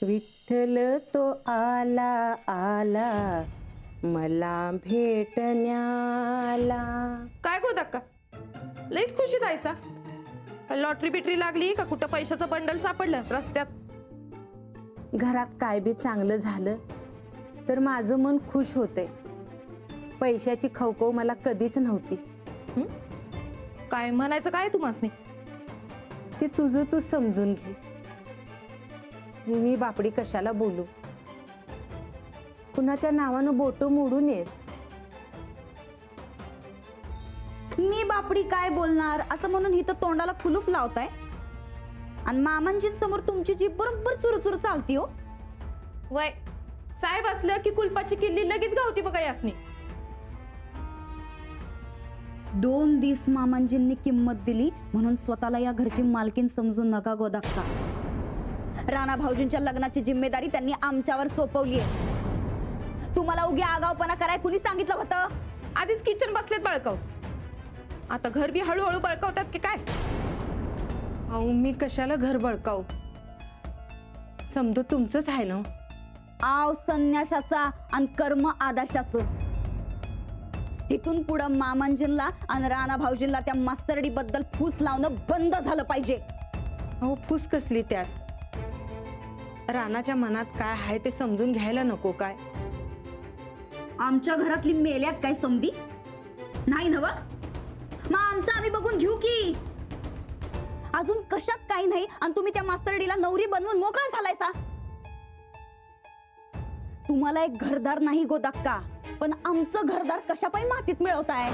विठ्ठल तो आला आला मला भेटण्याला. काय गो दक्का, लईच खुशीत आहेसा. लॉटरी बिटरी लागली का कुठं पैशाचं बंडल सापडलं रस्त्यात? घरात काय बी चांगलं झालं तर माझं मन खुश होते. पैशाची खवखव मला कधीच नव्हती. काय म्हणायचं काय तुम्हासनी? ते तुझं तू समजून घे. मी बापडी कशाला बोलू? कुणाच्या नावानं बोट मोडून येत. मी बापडी काय बोलणार असं म्हणून ही तर तोंडाला फुलूप लावताय आणि मामांजींसमोर तुमची जीभ बरोबर चुरचुर चालती हो. वय साहेब असलं की कुलपाची किल्ली लगेच गावती बघा यासनी. 2 दिवस मामांजींनी किंमत दिली म्हणून स्वतःला या घरची मालकीन समजून नका गोदाक्का. राणा भाऊजींच्या लग्नाची जिम्मेदारी त्यांनी आमच्यावर सोपवली आहे. तुम्हाला उगी आगावपणा कराय कुणी सांगितलं होतं? आधीच किचन बसलेत बळकाव, आता घर बी हळूहळू बळकावतात की काय? अहो मी कशाला घर बळकावू? समजा तुमचंच आहे ना. आव संन्याशाचा आणि कर्म आदाशाचं. इथून पुढं मामांजींना आणि राणा भाऊजींना त्या मास्तरडी बद्दल फूस लावणं बंद झालं पाहिजे. अहो फूस कसली त्यात? राणाच्या मनात काय आहे ते समजून घ्यायला नको काय? आमच्या घरातली मेल्यात काय समधी नाही नव? मग आमचं आम्ही बघून घेऊ की. अजून कशात काही नाही आणि तुम्ही त्या मास्तरडीला नवरी बनवून मोकळा झालायचा. तुम्हाला एक घरदार नाही गोदाक्का, पण आमचं घरदार कशापायी मातीत मिळवताय?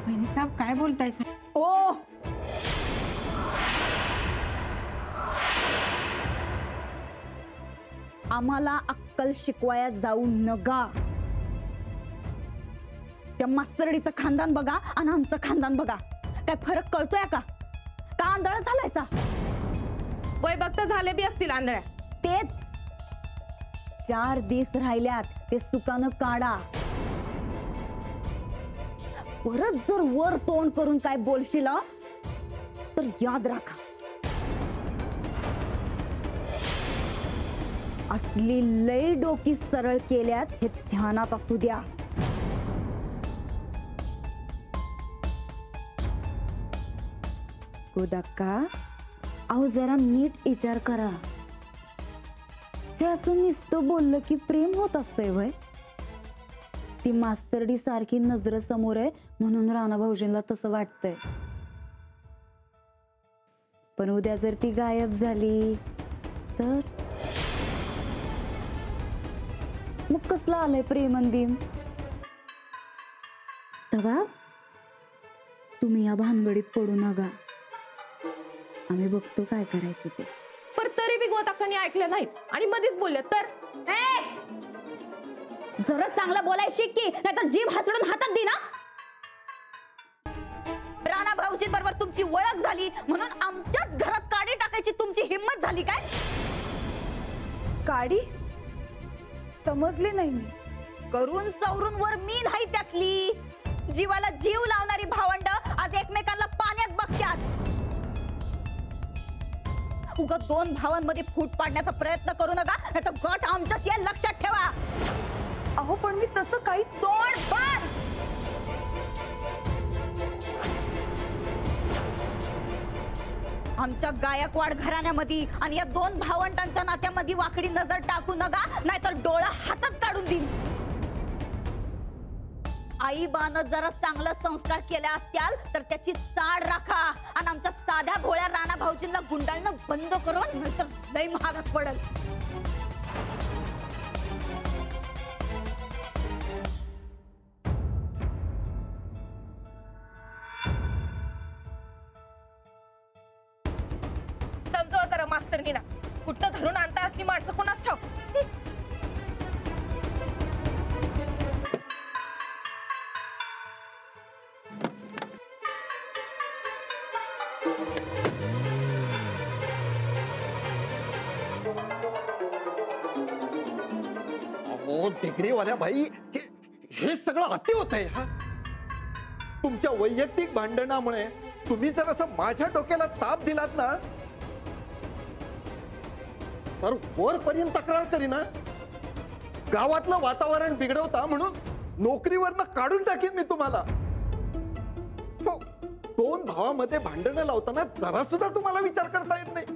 बहिणी साहेब काय बोलताय? ओ आम्हाला अक्कल शिकवाया जाऊ नका. त्या मास्तरडीचं खानदान बघा आणि आमचं खानदान बघा, काय फरक कळतोय का? का आंधळा झालायचा? वय बघता झाले बी असतील आंधळ्या. तेच 4 दिवस राहिल्यात, ते सुकानं काढा. परत जर वर तोंड करून काय बोलशील तर याद राखा, असली लय डोकी सरळ केल्यात हे ध्यानात असू द्या. गोदाक्का अहो जरा नीट विचार करा. हे असं नुसतं बोललं की प्रेम होत असतंय वय? ती मास्तरडी सारखी नजर समोर आहे म्हणून राणा भाऊजींना तसं वाटतंय. पण उद्या जर ती गायब झाली तर मग कसलं आलंय प्रेमंदिम? तेव्हा तुम्ही या भानगडीत पडू नका. आम्ही बघतो काय करायचं ते. पर तरी बी गोदाक्कानी ऐकलं नाहीत आणि मध्येच बोलले तर. जरा चांगलं बोलाय शिक की, नाहीतर जीभ हसडून हातात दे ना. राणा भाऊजी बरोबर तुमची ओळख झाली म्हणून आमच्याच घरात काडी टाकायची तुमची हिम्मत झाली काय? काडी? समजली नाही मी. करून सवरून वर मी नाही त्यातली. जीवाला जीव लावणारी भावंड आज एकमेकांना पाण्यात बघतात. उगा 2 भावांमध्ये फूट पाडण्याचा प्रयत्न करू नका, नाहीतर गट आमच्याशी आहे लक्षात ठेवा. अहो पण मी तसं काही. तोंड बंद. आमच्या गायकवाड घराण्यामध्ये आणि या 2 भावंडांच्या नात्यामध्ये वाकडी नजर टाकू नका, नाहीतर डोळा हातात काढून देईन. आई बानं जरा चांगला संस्कार केले असत्याल तर त्याची चाड राखा आणि आमच्या साध्या भोळ्या राणा भाऊजींना गुंडाळणं बंद करून, नाहीतर लय महागात पडल. समजवा जरा मास्तरनीला, कुठं धरून आणता असली माणसं कोणाच ठाव. डिग्रीवाल्या भाई, हे सगळं अति होत आहे. हा तुमच्या वैयक्तिक भांडणामुळे तुम्ही जर असं माझ्या डोक्याला ताप दिलात ना तर वरपर्यंत तक्रार करीना. गावातलं वातावरण बिघडवता म्हणून नोकरीवरनं काढून टाकीन मी तुम्हाला. हो, दोन भावामध्ये भांडणं लावताना जरा सुद्धा तुम्हाला विचार करता येत नाही.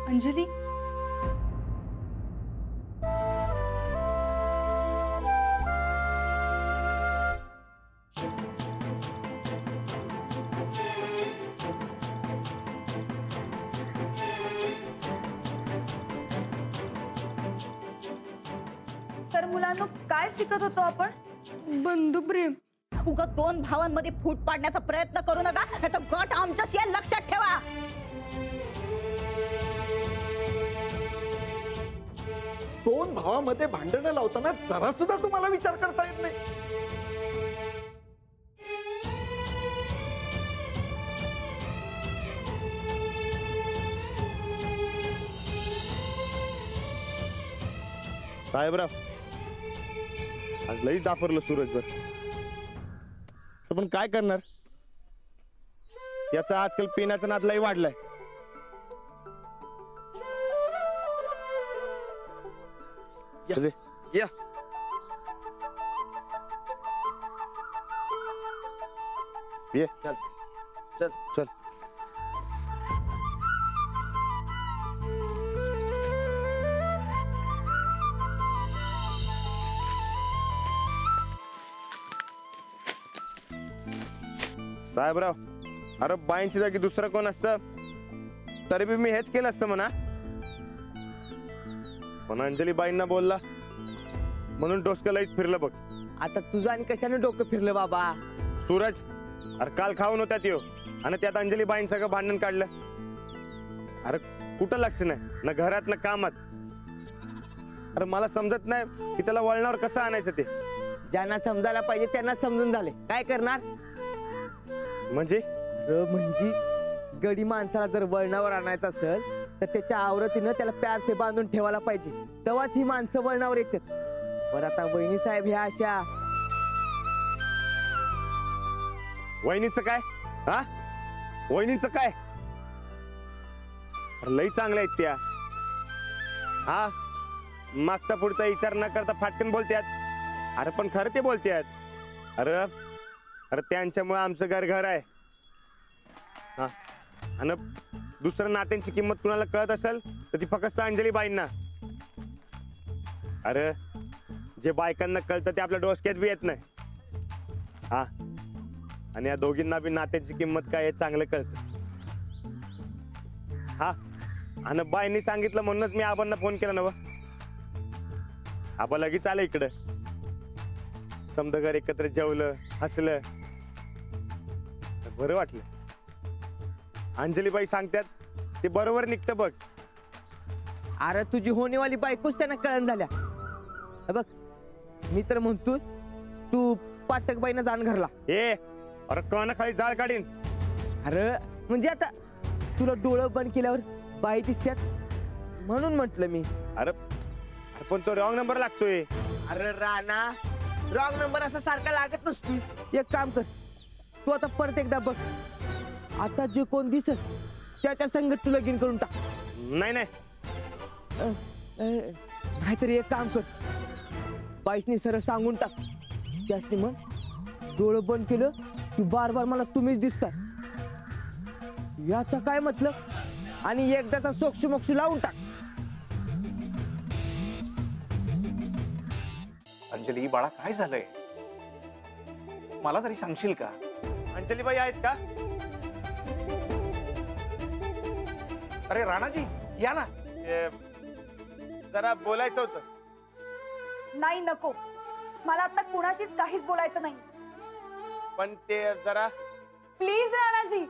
अंजली, तर मुलांनो काय शिकत होतो आपण? बंधुप्रेम. उगा दोन भावांमध्ये फूट पाडण्याचा प्रयत्न करू नका, नाहीतर गट आमच्याशी आहे, लक्षात ठेवा. दोन भावामध्ये भांडणं लावताना जरा सुद्धा तुम्हाला विचार करता येत नाही. साहेबराव, आज लई डाफरलं सूरजवर. पण काय करणार, याचा आजकाल पिण्याचा नाद लई वाढलाय. चले. या ये चल. चल. साहेबराव, अरे बाईंची जागी दुसरं कोण असतं तरी बी मी हेच केलं असतं म्हणा. पण अंजली बाईंना बोलला म्हणून डोसकं लाईट फिरलं बघ. आता तुझं आणि कशाने डोकं फिरलं बाबा? सूरज, अरे काल खाऊन होत्यात येऊ आणि त्यात अंजली बाईंसगळं भांडण काढलं. अरे कुठं लक्ष नाही, ना घरात ना कामात. अरे मला समजत नाही की त्याला वळणावर कसं आणायचं ते. ज्यांना समजायला पाहिजे त्यांना समजून झाले, काय करणार? म्हणजे म्हणजे गडी माणसाला जर वळणावर आणायचं असेल तर त्याच्या आवरतीनं त्याला प्यारसे बांधून ठेवायला पाहिजे, तेव्हाच ही माणसं वळणावर येतात. बरं आता वहिनी साहेब ह्या अशा. वहिनीचं काय? हा, वहिनीचं काय? अरे लई चांगल्या आहेत त्या. हा, मागचा पुढचा विचार न करता फाटकन बोलत्यात. अरे पण खरं ते बोलत्यात. अरे अरे त्यांच्यामुळे आमचं घर घर आहे. हा, आणि दुसरं नात्यांची किंमत कुणाला कळत असेल तर ती फक्त अंजली बाईंना. अरे जे बायकांना कळतं ते आपल्या डोसक्यात बी येत नाही. हा, आणि या दोघींना बी नात्याची किंमत काय हे चांगलं कळतं. हा, आणि बाईंनी सांगितलं म्हणूनच मी आबांना फोन केला ना. आबा लगेच आलं इकडं. समजा घर एकत्र जेवलं, हसलं, बरं वाटलं. अंजलीबाई सांगतात ते बरोबर निघतं बघ. अरे तुझी होणीवाली बायकोच त्यांना कळण झाल्या. हे बघ, मी तर म्हणतो तू पाटक बाईनं जाण घरला. ए, अरे कण खाली जाळ काढीन. अरे म्हणजे आता तुला डोळं बंद केल्यावर बाई दिसत्यात म्हणून म्हटलं मी. अरे पण तो रॉंग नंबर लागतोय. अरे राणा, रॉंग नंबर असा सारखा लागत नसतो. एक काम कर, तू आता परत एकदा बघ. आता जे कोण दिसत त्या संगत तू लगीन करून टाक. नाही नाही, नाहीतरी एक काम कर, बाईसनी सरळ सांगून टाक. त्यासनी मग डोळं बंद केलं की बार बार मला तुम्हीच दिसतात, याचा काय मतलब, आणि एकदाचा सोक्ष मोक्ष लावून टाक. अंजली बाळा, काय झालंय? मला तरी सांगशील का? अंजलीबाई आहेत का? अरे राणाजी, या ना. जरा बोलायचं होतं. नाही, नको. मला आता कुणाशीच काहीच बोलायचं नाही. पण ते जरा प्लीज राणाजी.